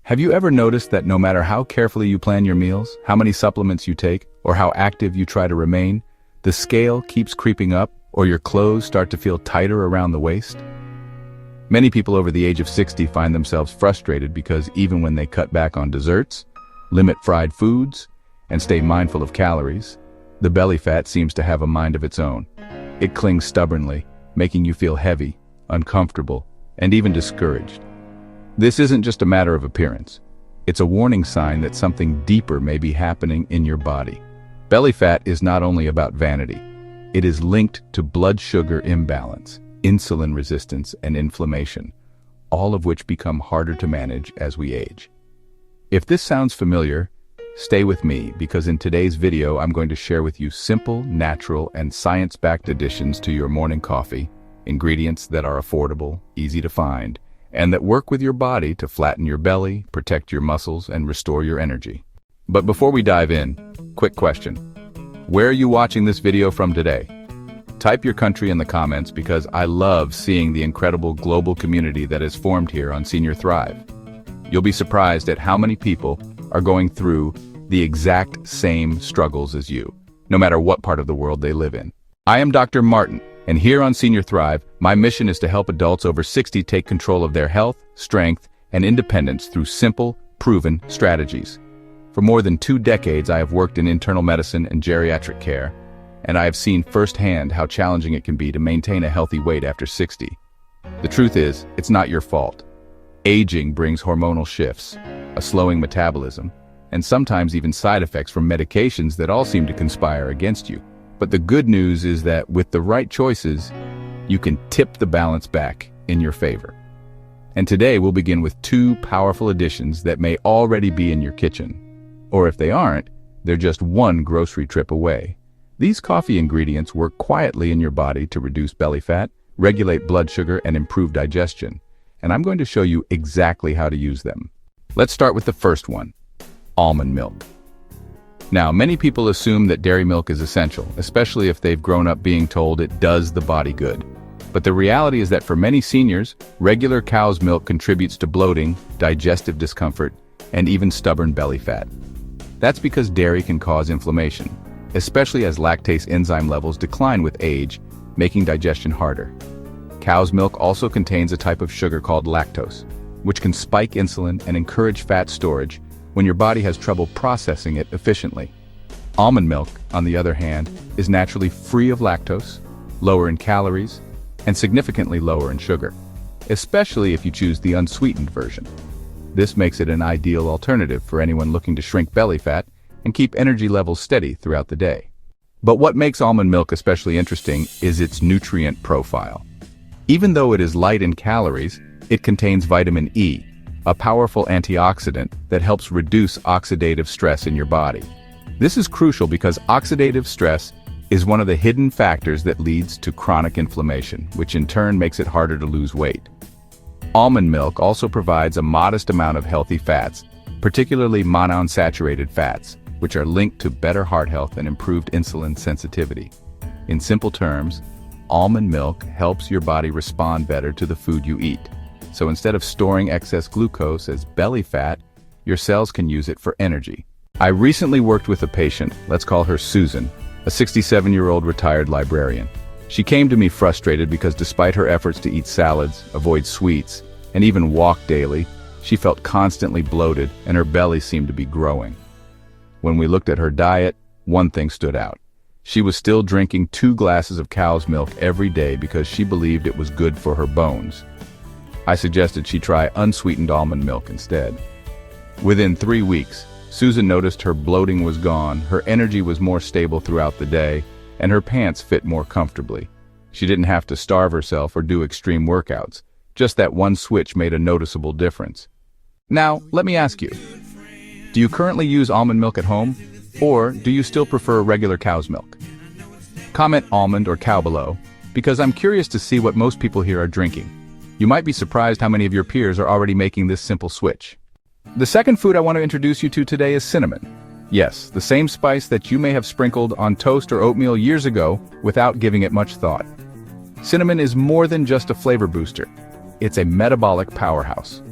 Have you ever noticed that no matter how carefully you plan your meals, how many supplements you take, or how active you try to remain, the scale keeps creeping up, or your clothes start to feel tighter around the waist? Many people over the age of 60 find themselves frustrated because even when they cut back on desserts, limit fried foods, and stay mindful of calories, the belly fat seems to have a mind of its own. It clings stubbornly, making you feel heavy, uncomfortable, and even discouraged. This isn't just a matter of appearance. It's a warning sign that something deeper may be happening in your body. Belly fat is not only about vanity. It is linked to blood sugar imbalance, insulin resistance, and inflammation, all of which become harder to manage as we age. If this sounds familiar, stay with me because in today's video I'm going to share with you simple, natural, and science-backed additions to your morning coffee, ingredients that are affordable, easy to find, and that work with your body to flatten your belly, protect your muscles, and restore your energy. But before we dive in, quick question. Where are you watching this video from today? Type your country in the comments because I love seeing the incredible global community that has formed here on Senior Thrive. You'll be surprised at how many people are going through the exact same struggles as you, no matter what part of the world they live in. I am Dr. Martin, and here on Senior Thrive, my mission is to help adults over 60 take control of their health, strength, and independence through simple, proven strategies. For more than 2 decades, I have worked in internal medicine and geriatric care, and I have seen firsthand how challenging it can be to maintain a healthy weight after 60. The truth is, it's not your fault. Aging brings hormonal shifts, a slowing metabolism, and sometimes even side effects from medications that all seem to conspire against you. But the good news is that with the right choices, you can tip the balance back in your favor. And today we'll begin with 2 powerful additions that may already be in your kitchen. Or if they aren't, they're just 1 grocery trip away. These coffee ingredients work quietly in your body to reduce belly fat, regulate blood sugar, and improve digestion. And I'm going to show you exactly how to use them. Let's start with the first one, almond milk. Now, many people assume that dairy milk is essential, especially if they've grown up being told it does the body good. But the reality is that for many seniors, regular cow's milk contributes to bloating, digestive discomfort, and even stubborn belly fat. That's because dairy can cause inflammation, especially as lactase enzyme levels decline with age, making digestion harder. Cow's milk also contains a type of sugar called lactose, which can spike insulin and encourage fat storage when your body has trouble processing it efficiently. Almond milk, on the other hand, is naturally free of lactose, lower in calories, and significantly lower in sugar, especially if you choose the unsweetened version. This makes it an ideal alternative for anyone looking to shrink belly fat and keep energy levels steady throughout the day. But what makes almond milk especially interesting is its nutrient profile. Even though it is light in calories, it contains vitamin E, a powerful antioxidant that helps reduce oxidative stress in your body. This is crucial because oxidative stress is one of the hidden factors that leads to chronic inflammation, which in turn makes it harder to lose weight. Almond milk also provides a modest amount of healthy fats, particularly monounsaturated fats, which are linked to better heart health and improved insulin sensitivity. In simple terms, almond milk helps your body respond better to the food you eat. So instead of storing excess glucose as belly fat, your cells can use it for energy. I recently worked with a patient, let's call her Susan, a 67-year-old retired librarian. She came to me frustrated because despite her efforts to eat salads, avoid sweets, and even walk daily, she felt constantly bloated and her belly seemed to be growing. When we looked at her diet, one thing stood out. She was still drinking 2 glasses of cow's milk every day because she believed it was good for her bones. I suggested she try unsweetened almond milk instead. Within 3 weeks, Susan noticed her bloating was gone, her energy was more stable throughout the day, and her pants fit more comfortably. She didn't have to starve herself or do extreme workouts. Just that one switch made a noticeable difference. Now, let me ask you, do you currently use almond milk at home, or do you still prefer regular cow's milk? Comment almond or cow below, because I'm curious to see what most people here are drinking. You might be surprised how many of your peers are already making this simple switch. The second food I want to introduce you to today is cinnamon. Yes, the same spice that you may have sprinkled on toast or oatmeal years ago without giving it much thought. Cinnamon is more than just a flavor booster. It's a metabolic powerhouse.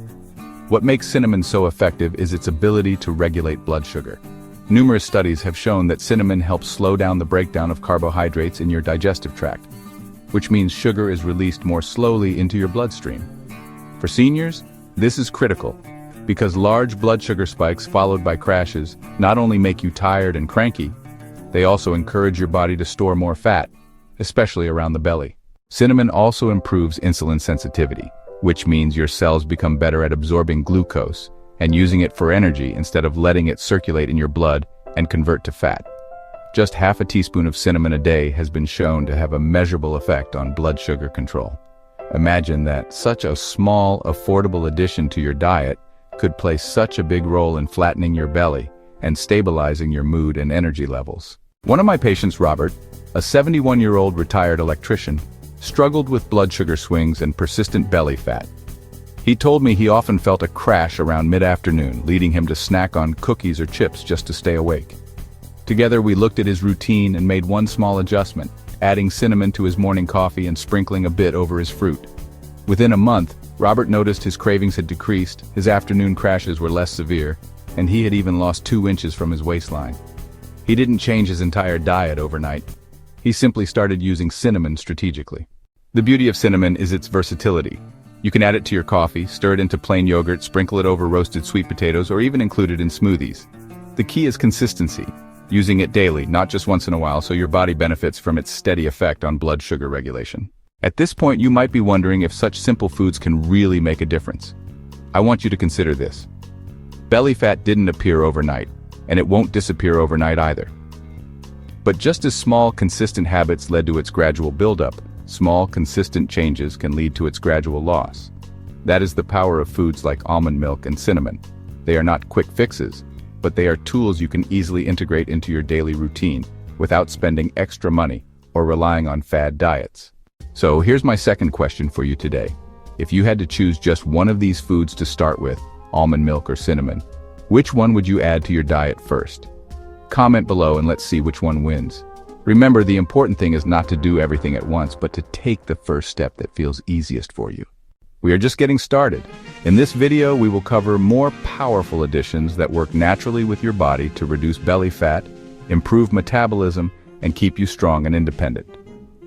What makes cinnamon so effective is its ability to regulate blood sugar. Numerous studies have shown that cinnamon helps slow down the breakdown of carbohydrates in your digestive tract, which means sugar is released more slowly into your bloodstream. For seniors, this is critical, because large blood sugar spikes followed by crashes not only make you tired and cranky, they also encourage your body to store more fat, especially around the belly. Cinnamon also improves insulin sensitivity, which means your cells become better at absorbing glucose and using it for energy instead of letting it circulate in your blood and convert to fat. Just half a teaspoon of cinnamon a day has been shown to have a measurable effect on blood sugar control. Imagine that such a small, affordable addition to your diet could play such a big role in flattening your belly and stabilizing your mood and energy levels. One of my patients, Robert, a 71-year-old retired electrician, struggled with blood sugar swings and persistent belly fat. He told me he often felt a crash around mid-afternoon, leading him to snack on cookies or chips just to stay awake. Together we looked at his routine and made one small adjustment, adding cinnamon to his morning coffee and sprinkling a bit over his fruit. Within a month, Robert noticed his cravings had decreased, his afternoon crashes were less severe, and he had even lost 2 inches from his waistline. He didn't change his entire diet overnight. He simply started using cinnamon strategically. The beauty of cinnamon is its versatility. You can add it to your coffee, stir it into plain yogurt, sprinkle it over roasted sweet potatoes, or even include it in smoothies. The key is consistency, using it daily, not just once in a while, so your body benefits from its steady effect on blood sugar regulation. At this point, you might be wondering if such simple foods can really make a difference. I want you to consider this. Belly fat didn't appear overnight, and it won't disappear overnight either. But just as small, consistent habits led to its gradual buildup, small, consistent changes can lead to its gradual loss. That is the power of foods like almond milk and cinnamon. They are not quick fixes, but they are tools you can easily integrate into your daily routine without spending extra money or relying on fad diets. So here's my second question for you today. If you had to choose just one of these foods to start with, almond milk or cinnamon, which one would you add to your diet first? Comment below and let's see which one wins. Remember, the important thing is not to do everything at once, but to take the first step that feels easiest for you. We are just getting started. In this video, we will cover more powerful additions that work naturally with your body to reduce belly fat, improve metabolism, and keep you strong and independent.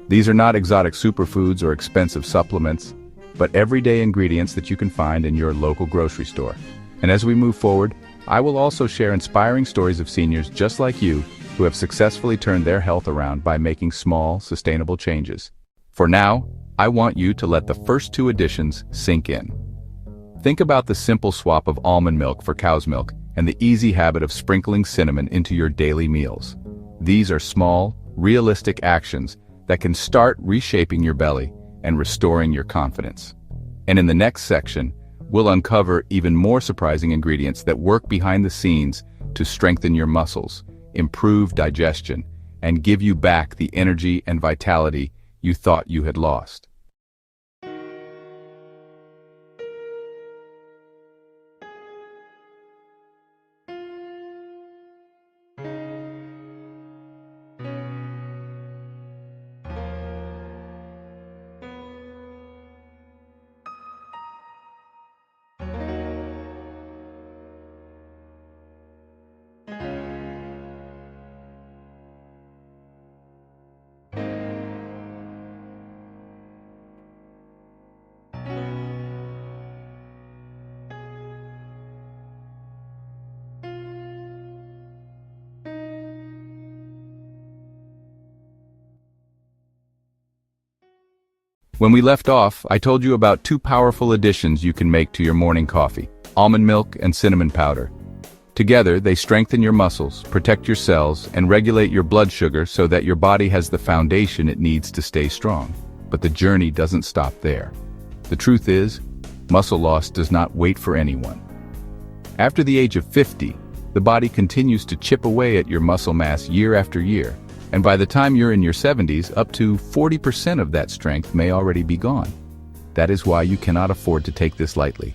These are not exotic superfoods or expensive supplements, but everyday ingredients that you can find in your local grocery store. And as we move forward, I will also share inspiring stories of seniors just like you who have successfully turned their health around by making small, sustainable changes. For now, I want you to let the first 2 additions sink in. Think about the simple swap of almond milk for cow's milk and the easy habit of sprinkling cinnamon into your daily meals. These are small, realistic actions that can start reshaping your belly and restoring your confidence. And in the next section, we'll uncover even more surprising ingredients that work behind the scenes to strengthen your muscles, improve digestion, and give you back the energy and vitality you thought you had lost. When we left off, I told you about 2 powerful additions you can make to your morning coffee: almond milk and cinnamon powder. Together, they strengthen your muscles, protect your cells, and regulate your blood sugar so that your body has the foundation it needs to stay strong. But the journey doesn't stop there. The truth is, muscle loss does not wait for anyone. After the age of 50, the body continues to chip away at your muscle mass year after year. And by the time you're in your 70s, up to 40% of that strength may already be gone. That is why you cannot afford to take this lightly.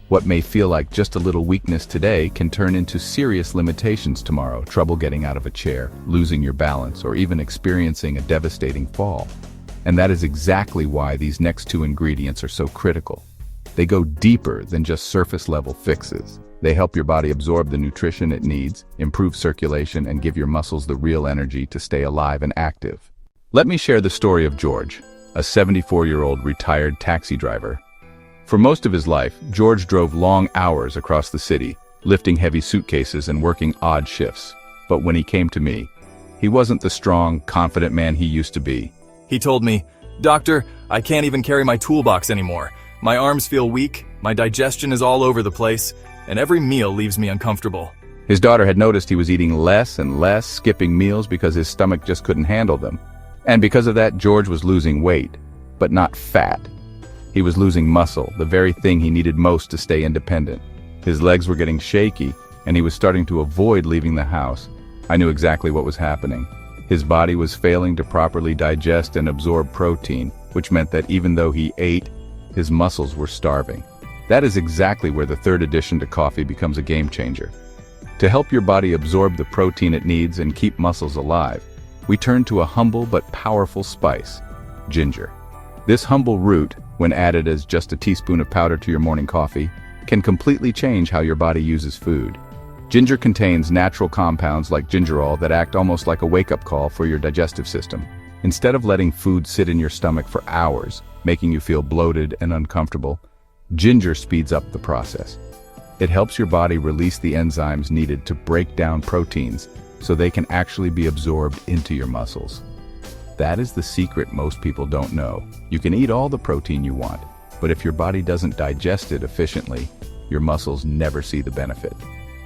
What may feel like just a little weakness today can turn into serious limitations tomorrow: trouble getting out of a chair, losing your balance, or even experiencing a devastating fall. And that is exactly why these next 2 ingredients are so critical. They go deeper than just surface-level fixes. They help your body absorb the nutrition it needs, improve circulation, and give your muscles the real energy to stay alive and active. Let me share the story of George, a 74-year-old retired taxi driver. For most of his life, George drove long hours across the city, lifting heavy suitcases and working odd shifts. But when he came to me, he wasn't the strong, confident man he used to be. He told me, "Doctor, I can't even carry my toolbox anymore. My arms feel weak, my digestion is all over the place, and every meal leaves me uncomfortable." His daughter had noticed he was eating less and less, skipping meals because his stomach just couldn't handle them. And because of that, George was losing weight, but not fat. He was losing muscle, the very thing he needed most to stay independent. His legs were getting shaky, and he was starting to avoid leaving the house. I knew exactly what was happening. His body was failing to properly digest and absorb protein, which meant that even though he ate, his muscles were starving. That is exactly where the third addition to coffee becomes a game changer. To help your body absorb the protein it needs and keep muscles alive, we turn to a humble but powerful spice, ginger. This humble root, when added as just a teaspoon of powder to your morning coffee, can completely change how your body uses food. Ginger contains natural compounds like gingerol that act almost like a wake-up call for your digestive system. Instead of letting food sit in your stomach for hours, making you feel bloated and uncomfortable, ginger speeds up the process. It helps your body release the enzymes needed to break down proteins so they can actually be absorbed into your muscles. That is the secret most people don't know. You can eat all the protein you want, but if your body doesn't digest it efficiently, your muscles never see the benefit.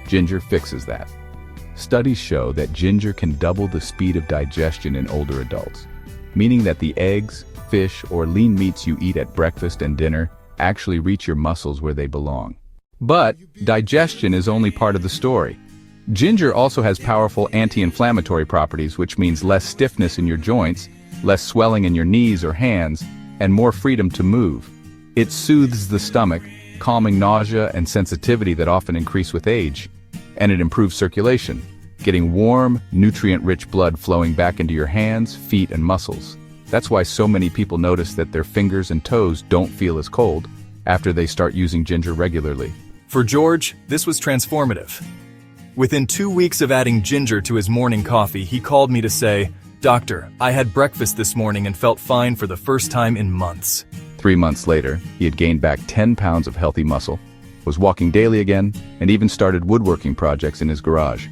Ginger fixes that. Studies show that ginger can double the speed of digestion in older adults, meaning that the eggs, fish, or lean meats you eat at breakfast and dinner actually reach your muscles where they belong. But digestion is only part of the story. Ginger also has powerful anti-inflammatory properties, which means less stiffness in your joints, less swelling in your knees or hands, and more freedom to move. It soothes the stomach, calming nausea and sensitivity that often increase with age, and it improves circulation, getting warm, nutrient-rich blood flowing back into your hands, feet, and muscles. That's why so many people notice that their fingers and toes don't feel as cold after they start using ginger regularly. For George, this was transformative. Within 2 weeks of adding ginger to his morning coffee, he called me to say, "Doctor, I had breakfast this morning and felt fine for the first time in months." 3 months later, he had gained back 10 pounds of healthy muscle, was walking daily again, and even started woodworking projects in his garage.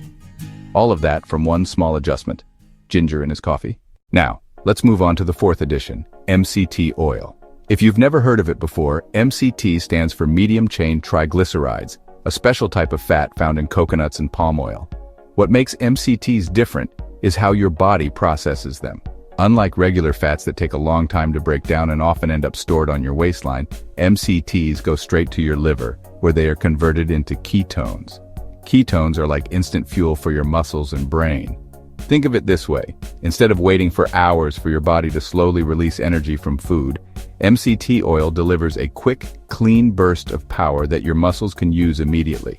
All of that from one small adjustment, ginger in his coffee. Now, let's move on to the fourth addition, MCT oil. If you've never heard of it before, MCT stands for medium-chain triglycerides, a special type of fat found in coconuts and palm oil. What makes MCTs different is how your body processes them. Unlike regular fats that take a long time to break down and often end up stored on your waistline, MCTs go straight to your liver, where they are converted into ketones. Ketones are like instant fuel for your muscles and brain. Think of it this way. Instead of waiting for hours for your body to slowly release energy from food, MCT oil delivers a quick, clean burst of power that your muscles can use immediately.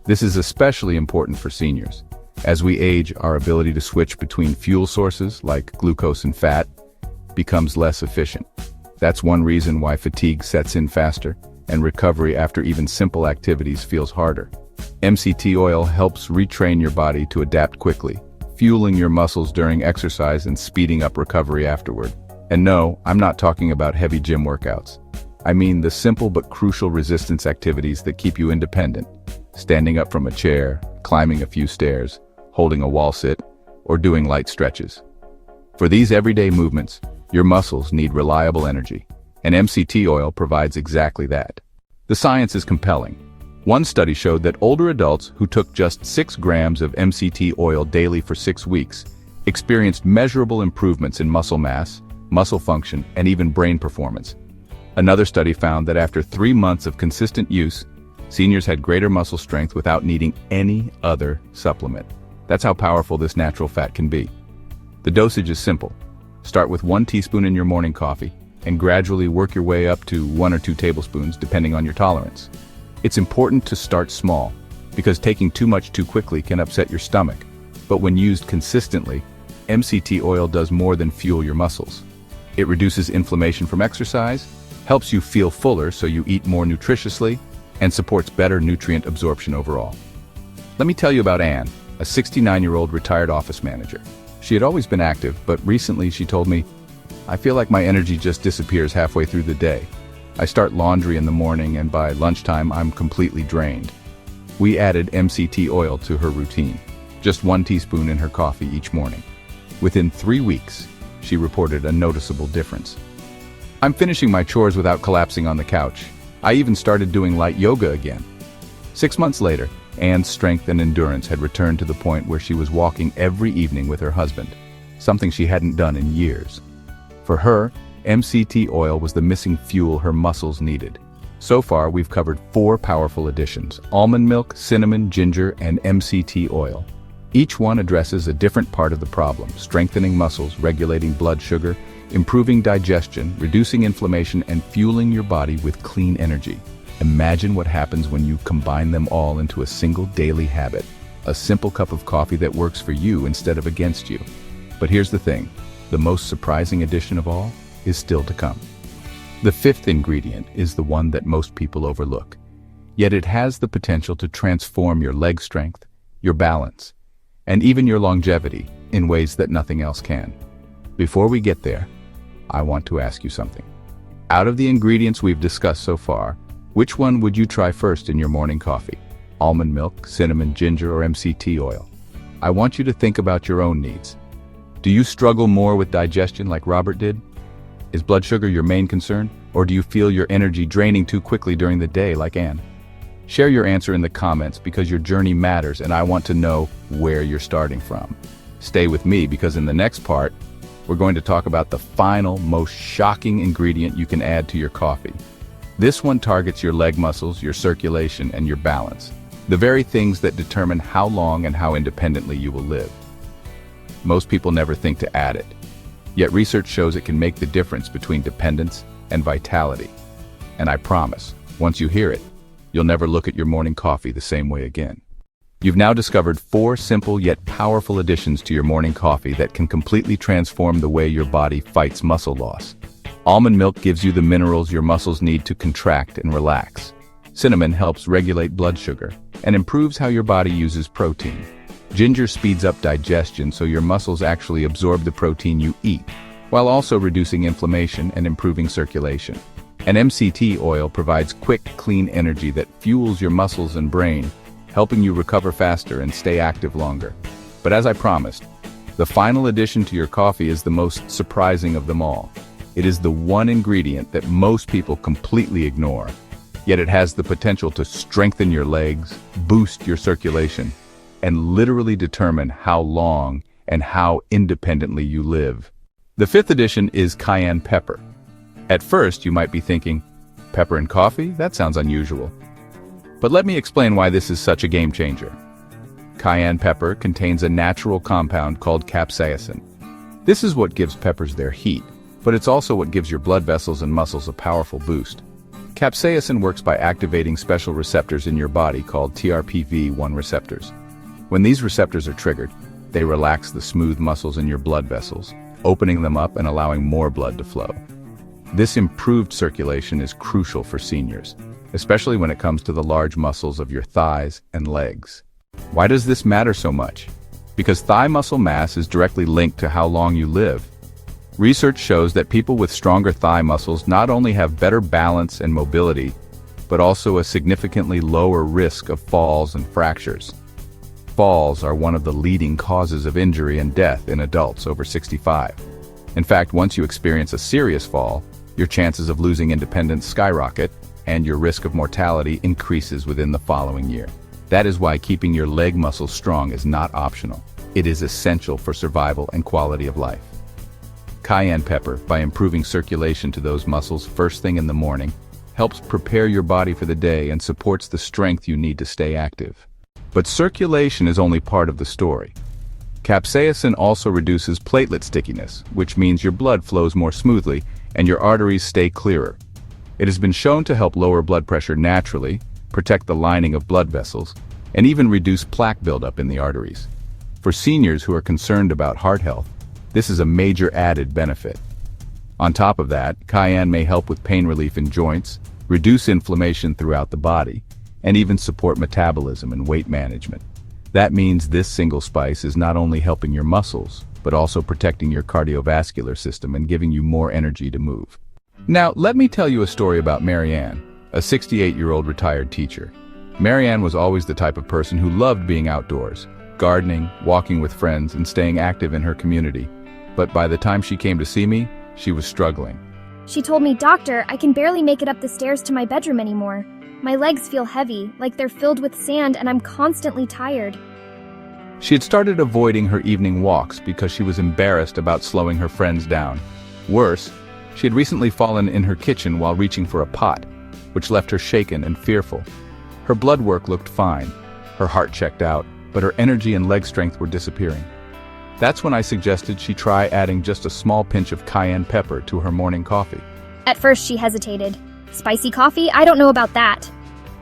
This is especially important for seniors. As we age, our ability to switch between fuel sources, like glucose and fat, becomes less efficient. That's one reason why fatigue sets in faster, and recovery after even simple activities feels harder. MCT oil helps retrain your body to adapt quickly, fueling your muscles during exercise and speeding up recovery afterward. And no, I'm not talking about heavy gym workouts. I mean the simple but crucial resistance activities that keep you independent. Standing up from a chair, climbing a few stairs, holding a wall sit, or doing light stretches. For these everyday movements, your muscles need reliable energy, and MCT oil provides exactly that. The science is compelling. One study showed that older adults who took just 6 grams of MCT oil daily for 6 weeks experienced measurable improvements in muscle mass, muscle function, and even brain performance. Another study found that after 3 months of consistent use, seniors had greater muscle strength without needing any other supplement. That's how powerful this natural fat can be. The dosage is simple. Start with 1 teaspoon in your morning coffee, and gradually work your way up to 1 or 2 tablespoons depending on your tolerance. It's important to start small, because taking too much too quickly can upset your stomach. But when used consistently, MCT oil does more than fuel your muscles. It reduces inflammation from exercise, helps you feel fuller so you eat more nutritiously, and supports better nutrient absorption overall. Let me tell you about Anne, a 69-year-old retired office manager. She had always been active, but recently she told me, "I feel like my energy just disappears halfway through the day. I start laundry in the morning and by lunchtime I'm completely drained." We added MCT oil to her routine, just 1 teaspoon in her coffee each morning. Within 3 weeks, she reported a noticeable difference. "I'm finishing my chores without collapsing on the couch. I even started doing light yoga again." 6 months later, Anne's strength and endurance had returned to the point where she was walking every evening with her husband, something she hadn't done in years. For her, MCT oil was the missing fuel her muscles needed. So far, we've covered 4 powerful additions: almond milk, cinnamon, ginger, and MCT oil. Each one addresses a different part of the problem: strengthening muscles, regulating blood sugar, improving digestion, reducing inflammation, and fueling your body with clean energy. Imagine what happens when you combine them all into a single daily habit, a simple cup of coffee that works for you instead of against you. But here's the thing, the most surprising addition of all is still to come. The 5th ingredient is the one that most people overlook, yet it has the potential to transform your leg strength, your balance, and even your longevity in ways that nothing else can. Before we get there, I want to ask you something. Out of the ingredients we've discussed so far, which one would you try first in your morning coffee? Almond milk, cinnamon, ginger, or MCT oil? I want you to think about your own needs. Do you struggle more with digestion like Robert did? Is blood sugar your main concern, or do you feel your energy draining too quickly during the day like Anne? Share your answer in the comments because your journey matters and I want to know where you're starting from. Stay with me because in the next part, we're going to talk about the final, most shocking ingredient you can add to your coffee. This one targets your leg muscles, your circulation, and your balance, the very things that determine how long and how independently you will live. Most people never think to add it, yet research shows it can make the difference between dependence and vitality. And I promise, once you hear it, you'll never look at your morning coffee the same way again. You've now discovered 4 simple yet powerful additions to your morning coffee that can completely transform the way your body fights muscle loss. Almond milk gives you the minerals your muscles need to contract and relax. Cinnamon helps regulate blood sugar and improves how your body uses protein. Ginger speeds up digestion so your muscles actually absorb the protein you eat, while also reducing inflammation and improving circulation. And MCT oil provides quick, clean energy that fuels your muscles and brain, helping you recover faster and stay active longer. But as I promised, the final addition to your coffee is the most surprising of them all. It is the one ingredient that most people completely ignore, yet it has the potential to strengthen your legs, boost your circulation, and literally determine how long and how independently you live. The 5th addition is cayenne pepper. At first, you might be thinking, pepper in coffee? That sounds unusual. But let me explain why this is such a game changer. Cayenne pepper contains a natural compound called capsaicin. This is what gives peppers their heat, but it's also what gives your blood vessels and muscles a powerful boost. Capsaicin works by activating special receptors in your body called TRPV1 receptors. When these receptors are triggered, they relax the smooth muscles in your blood vessels, opening them up and allowing more blood to flow. This improved circulation is crucial for seniors, especially when it comes to the large muscles of your thighs and legs. Why does this matter so much? Because thigh muscle mass is directly linked to how long you live. Research shows that people with stronger thigh muscles not only have better balance and mobility, but also a significantly lower risk of falls and fractures. Falls are one of the leading causes of injury and death in adults over 65. In fact, once you experience a serious fall, your chances of losing independence skyrocket, and your risk of mortality increases within the following year. That is why keeping your leg muscles strong is not optional. It is essential for survival and quality of life. Cayenne pepper, by improving circulation to those muscles first thing in the morning, helps prepare your body for the day and supports the strength you need to stay active. But circulation is only part of the story. Capsaicin also reduces platelet stickiness, which means your blood flows more smoothly and your arteries stay clearer. It has been shown to help lower blood pressure naturally, protect the lining of blood vessels, and even reduce plaque buildup in the arteries. For seniors who are concerned about heart health, this is a major added benefit. On top of that, cayenne may help with pain relief in joints, reduce inflammation throughout the body, and even support metabolism and weight management. That means this single spice is not only helping your muscles, but also protecting your cardiovascular system and giving you more energy to move. Now, let me tell you a story about Marianne, a 68-year-old retired teacher. Marianne was always the type of person who loved being outdoors, gardening, walking with friends, and staying active in her community. But by the time she came to see me, she was struggling. She told me, "Doctor, I can barely make it up the stairs to my bedroom anymore. My legs feel heavy, like they're filled with sand, and I'm constantly tired." She had started avoiding her evening walks because she was embarrassed about slowing her friends down. Worse, she had recently fallen in her kitchen while reaching for a pot, which left her shaken and fearful. Her blood work looked fine, her heart checked out, but her energy and leg strength were disappearing. That's when I suggested she try adding just a small pinch of cayenne pepper to her morning coffee. At first, she hesitated. "Spicy coffee? I don't know about that."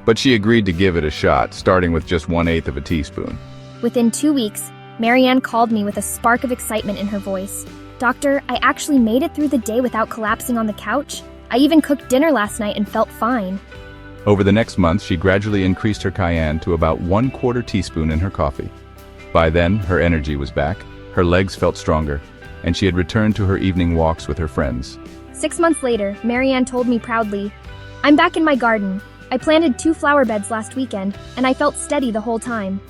But she agreed to give it a shot, starting with just 1/8 of a teaspoon. Within 2 weeks, Marianne called me with a spark of excitement in her voice. "Doctor, I actually made it through the day without collapsing on the couch. I even cooked dinner last night and felt fine." Over the next month, she gradually increased her cayenne to about 1/4 teaspoon in her coffee. By then, her energy was back, her legs felt stronger, and she had returned to her evening walks with her friends. 6 months later, Marianne told me proudly, "I'm back in my garden. I planted 2 flower beds last weekend, and I felt steady the whole time."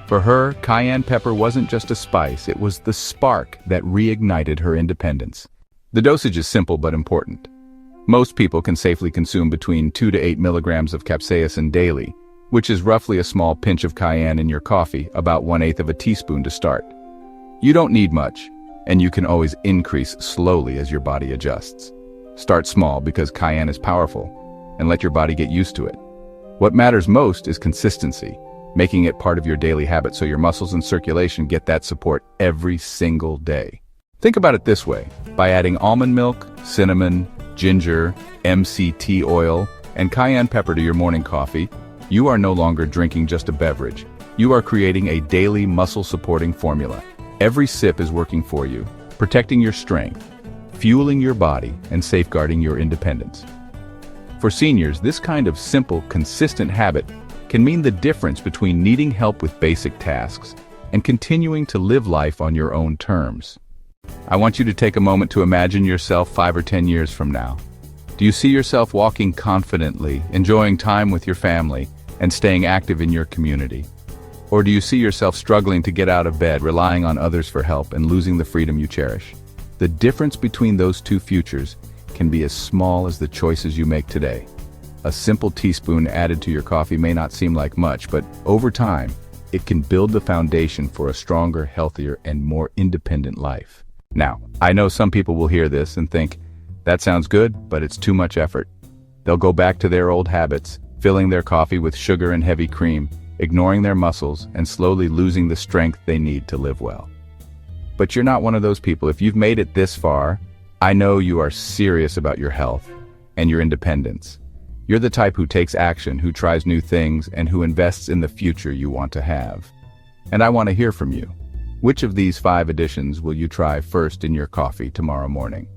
For her, cayenne pepper wasn't just a spice, it was the spark that reignited her independence. The dosage is simple but important. Most people can safely consume between 2 to 8 milligrams of capsaicin daily, which is roughly a small pinch of cayenne in your coffee, about 1/8 of a teaspoon to start. You don't need much, and you can always increase slowly as your body adjusts. Start small because cayenne is powerful, and let your body get used to it. What matters most is consistency, making it part of your daily habit so your muscles and circulation get that support every single day. Think about it this way: by adding almond milk, cinnamon, ginger, MCT oil, and cayenne pepper to your morning coffee, you are no longer drinking just a beverage. You are creating a daily muscle-supporting formula. Every sip is working for you, protecting your strength, fueling your body, and safeguarding your independence. For seniors, this kind of simple, consistent habit can mean the difference between needing help with basic tasks and continuing to live life on your own terms. I want you to take a moment to imagine yourself 5 or 10 years from now. Do you see yourself walking confidently, enjoying time with your family, and staying active in your community? Or do you see yourself struggling to get out of bed, relying on others for help, and losing the freedom you cherish? The difference between those two futures can be as small as the choices you make today. A simple teaspoon added to your coffee may not seem like much, but over time, it can build the foundation for a stronger, healthier, and more independent life. Now, I know some people will hear this and think, that sounds good, but it's too much effort. They'll go back to their old habits, filling their coffee with sugar and heavy cream, ignoring their muscles, and slowly losing the strength they need to live well. But you're not one of those people. If you've made it this far, I know you are serious about your health and your independence. You're the type who takes action, who tries new things, and who invests in the future you want to have. And I want to hear from you. Which of these 5 additions will you try first in your coffee tomorrow morning?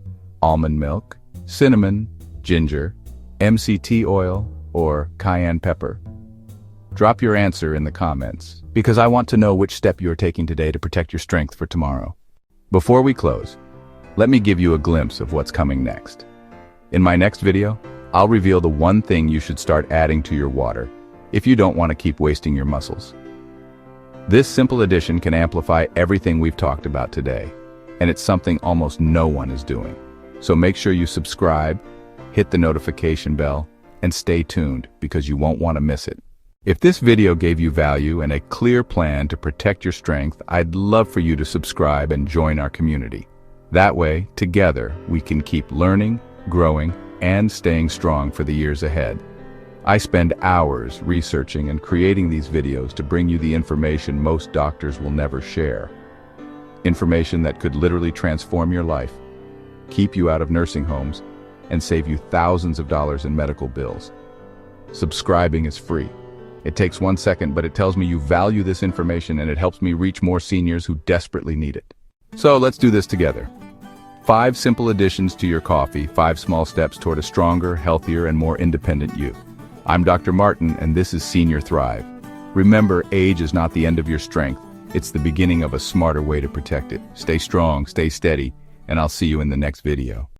Almond milk, cinnamon, ginger, MCT oil, or cayenne pepper? Drop your answer in the comments, because I want to know which step you are taking today to protect your strength for tomorrow. Before we close, let me give you a glimpse of what's coming next. In my next video, I'll reveal the one thing you should start adding to your water if you don't want to keep wasting your muscles. This simple addition can amplify everything we've talked about today, and it's something almost no one is doing. So make sure you subscribe, hit the notification bell, and stay tuned because you won't want to miss it. If this video gave you value and a clear plan to protect your strength, I'd love for you to subscribe and join our community. That way, together, we can keep learning, growing, and staying strong for the years ahead. I spend hours researching and creating these videos to bring you the information most doctors will never share. Information that could literally transform your life, keep you out of nursing homes, and save you thousands of dollars in medical bills. Subscribing is free. It takes 1 second, but it tells me you value this information and it helps me reach more seniors who desperately need it. So let's do this together. 5 simple additions to your coffee, 5 small steps toward a stronger, healthier, and more independent you. I'm Dr. Martin, and this is Senior Thrive. Remember, age is not the end of your strength. It's the beginning of a smarter way to protect it. Stay strong, stay steady, and I'll see you in the next video.